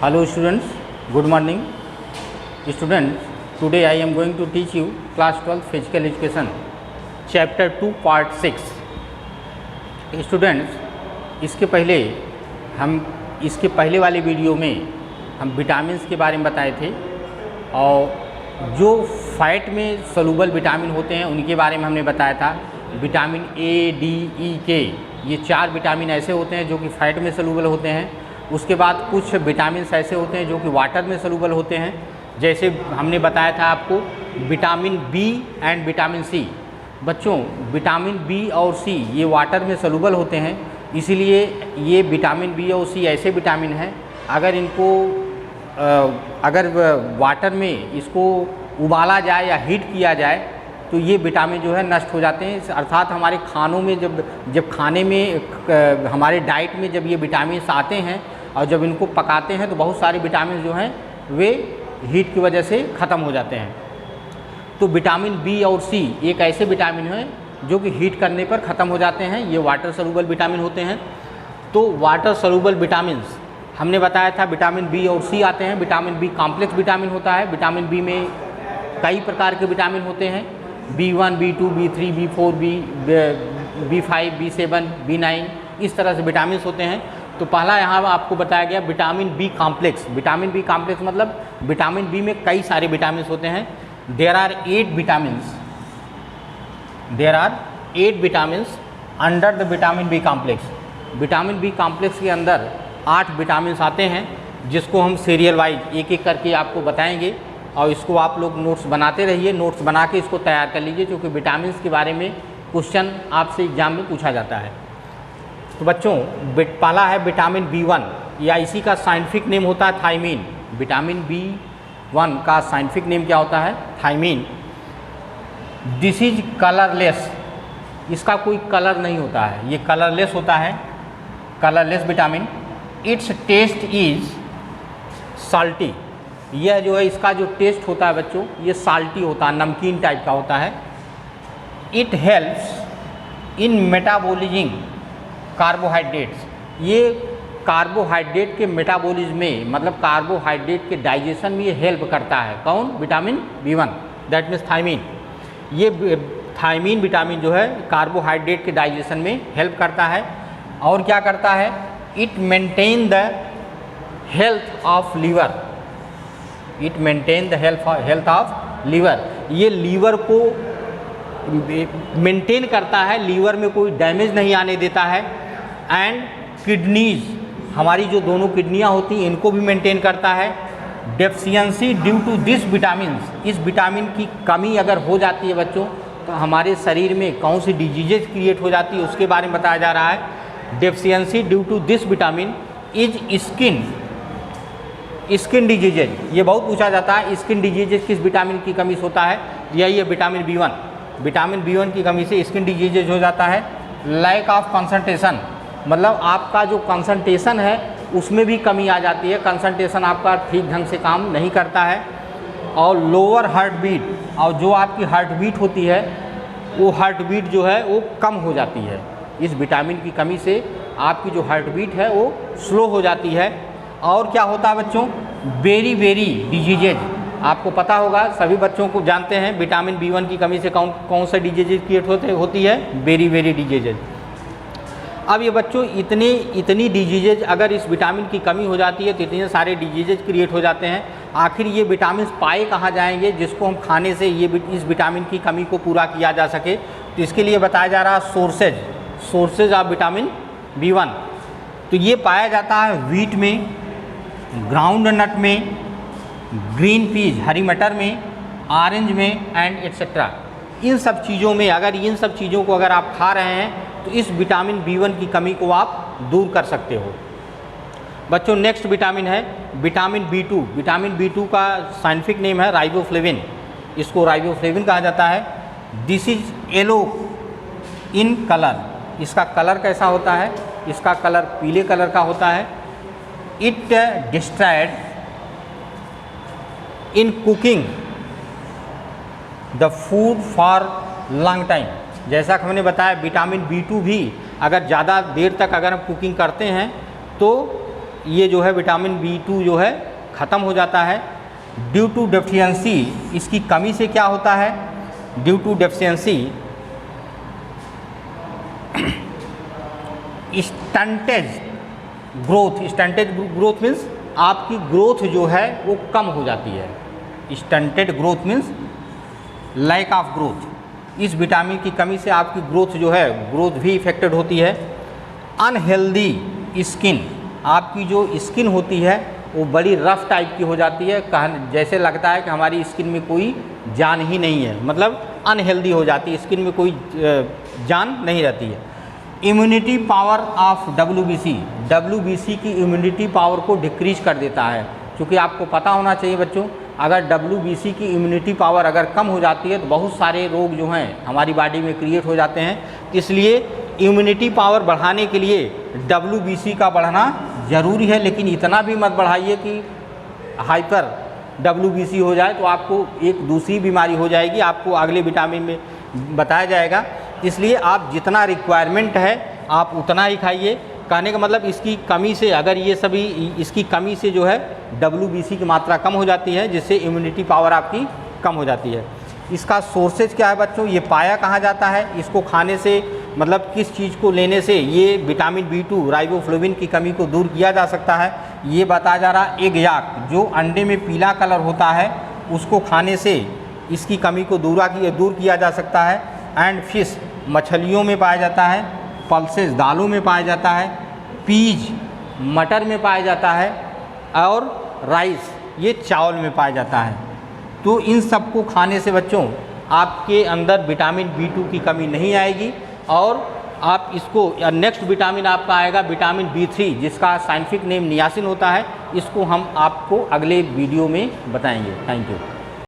Hello students, good morning. Students, today I am going to teach you class 12 physical education chapter 2 part 6. Students, इसके पहले वाले video में हम vitamins के बारे में बताए थे और जो फैट में सोलूबल विटामिन होते हैं उनके बारे में हमने बताया था। विटामिन ए, डी, ई, के, ये 4 विटामिन ऐसे होते हैं जो कि फैट में सोलूबल होते हैं। उसके बाद कुछ विटामिन ऐसे होते हैं जो कि वाटर में सोलूबल होते हैं। जैसे हमने बताया था आपको vitamin B and vitamin C. बच्चों, विटामिन बी और सी ये वाटर में सोलूबल होते हैं, इसीलिए ये विटामिन बी और सी ऐसे विटामिन हैं अगर वाटर में इसको उबाला जाए या हीट किया जाए तो ये विटामिन जो है नष्ट हो जाते हैं। अर्थात हमारे खानों में जब खाने में हमारे डाइट में जब ये विटामिन आते हैं और जब इनको पकाते हैं तो बहुत सारे विटामिन जो हैं वे हीट की वजह से ख़त्म हो जाते हैं। तो विटामिन बी और सी एक ऐसे विटामिन हैं जो कि हीट करने पर ख़त्म हो जाते हैं। ये वाटर सोलूबल विटामिन होते हैं। तो वाटर सोलूबल विटामिन्स हमने बताया था विटामिन बी और सी आते हैं। विटामिन बी कॉम्प्लेक्स विटामिन होता है। विटामिन बी में कई प्रकार के विटामिन होते हैं, B1, B2, B3, B4, B5, B7, B9, इस तरह से विटामिन होते हैं। तो पहला यहाँ आपको बताया गया vitamin B complex. Vitamin B complex मतलब विटामिन बी में कई सारे विटामिन होते हैं। There are 8 vitamins under the vitamin B complex. Vitamin B complex के अंदर 8 विटामिन आते हैं, जिसको हम सीरियल वाइज एक एक करके आपको बताएंगे और इसको आप लोग नोट्स बनाते रहिए। नोट्स बना के इसको तैयार कर लीजिए, क्योंकि विटामिन के बारे में क्वेश्चन आपसे एग्जाम में पूछा जाता है। तो बच्चों, पहला है विटामिन B1 या इसी का साइंटिफिक नेम होता है थायमीन। विटामिन B1 का साइंटिफिक नेम क्या होता है? थायमीन। दिस इज कलरलेस, इसका कोई कलर नहीं होता है, ये कलरलेस होता है, colourless vitamin. Its taste is salty. यह जो है इसका जो टेस्ट होता है बच्चों, ये साल्टी होता है, नमकीन टाइप का होता है। It helps in metabolising carbohydrates. ये कार्बोहाइड्रेट के मेटाबॉलिज्म में, मतलब कार्बोहाइड्रेट के डाइजेशन में ये हेल्प करता है। कौन? Vitamin B1, that means thiamine. ये थायमीन विटामिन जो है कार्बोहाइड्रेट के डाइजेशन में हेल्प करता है। और क्या करता है? It maintain the health of liver. It maintain the health of liver. ये लीवर को मेंटेन करता है, लीवर में कोई डैमेज नहीं आने देता है। एंड किडनीज, हमारी जो दोनों किडनियाँ होती हैं इनको भी मेंटेन करता है। Deficiency due to this vitamin, इस विटामिन की कमी अगर हो जाती है बच्चों तो हमारे शरीर में कौन सी डिजीजेज क्रिएट हो जाती है उसके बारे में बताया जा रहा है। Deficiency due to this vitamin is skin diseases. ये बहुत पूछा जाता है, स्किन डिजीजेज किस विटामिन की कमी से होता है? यही है विटामिन B1। विटामिन B1 की कमी से स्किन डिजीजेज हो जाता है। लैक ऑफ कंसंट्रेशन, मतलब आपका जो कंसंट्रेशन है उसमें भी कमी आ जाती है, कंसंट्रेशन आपका ठीक ढंग से काम नहीं करता है। और लोअर हार्ट बीट, और जो आपकी हार्ट बीट होती है वो हार्ट बीट जो है वो कम हो जाती है। इस विटामिन की कमी से आपकी जो हार्ट बीट है वो स्लो हो जाती है। और क्या होता है बच्चों? Very diseases. आपको पता होगा, सभी बच्चों को जानते हैं विटामिन B1 की कमी से कौन सा डिजीजेज क्रिएट होती है? Very diseases. अब ये बच्चों इतनी डिजीजेज अगर इस विटामिन की कमी हो जाती है तो इतने सारे डिजीजेज क्रिएट हो जाते हैं। आखिर ये विटामिन पाए कहाँ जाएंगे जिसको हम खाने से इस विटामिन की कमी को पूरा किया जा सके? तो इसके लिए बताया जा रहा है सोर्सेज ऑफ विटामिन B1। तो ये पाया जाता है व्हीट में, ग्राउंड नट में, ग्रीन पीज हरी मटर में, ऑरेंज में एंड एट्सेट्रा। इन सब चीज़ों में इन सब चीज़ों को अगर आप खा रहे हैं तो इस विटामिन B1 की कमी को आप दूर कर सकते हो। बच्चों, नेक्स्ट विटामिन है विटामिन B2। विटामिन B2 का साइंटिफिक नेम है राइबोफ्लेविन। इसको राइबोफ्लेविन कहा जाता है। This is yellow in colour. इसका कलर कैसा होता है? इसका कलर पीले कलर का होता है। It destroyed in cooking the food for long time. जैसा कि हमने बताया विटामिन B2 भी अगर ज़्यादा देर तक अगर हम कुकिंग करते हैं तो ये जो है विटामिन B2 जो है ख़त्म हो जाता है। ड्यू टू डेफिशिएंसी, इसकी कमी से क्या होता है, due to deficiency stunted growth, stunted growth means आपकी ग्रोथ जो है वो कम हो जाती है। Stunted growth means lack of growth. इस विटामिन की कमी से आपकी ग्रोथ जो है, ग्रोथ भी इफेक्टेड होती है। अनहेल्दी स्किन, आपकी जो स्किन होती है वो बड़ी रफ टाइप की हो जाती है, जैसे लगता है कि हमारी स्किन में कोई जान ही नहीं है, मतलब अनहेल्दी हो जाती है, स्किन में कोई जान नहीं रहती है। इम्यूनिटी पावर ऑफ WBC की इम्यूनिटी पावर को डिक्रीज कर देता है, क्योंकि आपको पता होना चाहिए बच्चों, अगर WBC की इम्यूनिटी पावर अगर कम हो जाती है तो बहुत सारे रोग जो हैं हमारी बॉडी में क्रिएट हो जाते हैं। इसलिए इम्यूनिटी पावर बढ़ाने के लिए WBC का बढ़ना ज़रूरी है, लेकिन इतना भी मत बढ़ाइए कि हाइपर WBC हो जाए तो आपको एक दूसरी बीमारी हो जाएगी, आपको अगले विटामिन में बताया जाएगा। इसलिए आप जितना रिक्वायरमेंट है आप उतना ही खाइए। कहने का मतलब इसकी कमी से, अगर ये सभी इसकी कमी से जो है WBC की मात्रा कम हो जाती है, जिससे इम्यूनिटी पावर आपकी कम हो जाती है। इसका सोर्सेज क्या है बच्चों, ये पाया कहाँ जाता है, इसको खाने से मतलब किस चीज़ को लेने से ये विटामिन B2 राइबोफ्लेविन की कमी को दूर किया जा सकता है, ये बताया जा रहा। एग याक, जो अंडे में पीला कलर होता है उसको खाने से इसकी कमी को दूर किया जा सकता है। एंड फिश, मछलियों में पाया जाता है। पल्सेस, दालों में पाया जाता है। पीज, मटर में पाया जाता है। और राइस, ये चावल में पाया जाता है। तो इन सब को खाने से बच्चों आपके अंदर विटामिन B2 की कमी नहीं आएगी। और आप इसको, नेक्स्ट विटामिन आपका आएगा विटामिन B3, जिसका साइंटिफिक नेम नियासिन होता है। इसको हम आपको अगले वीडियो में बताएंगे। Thank you.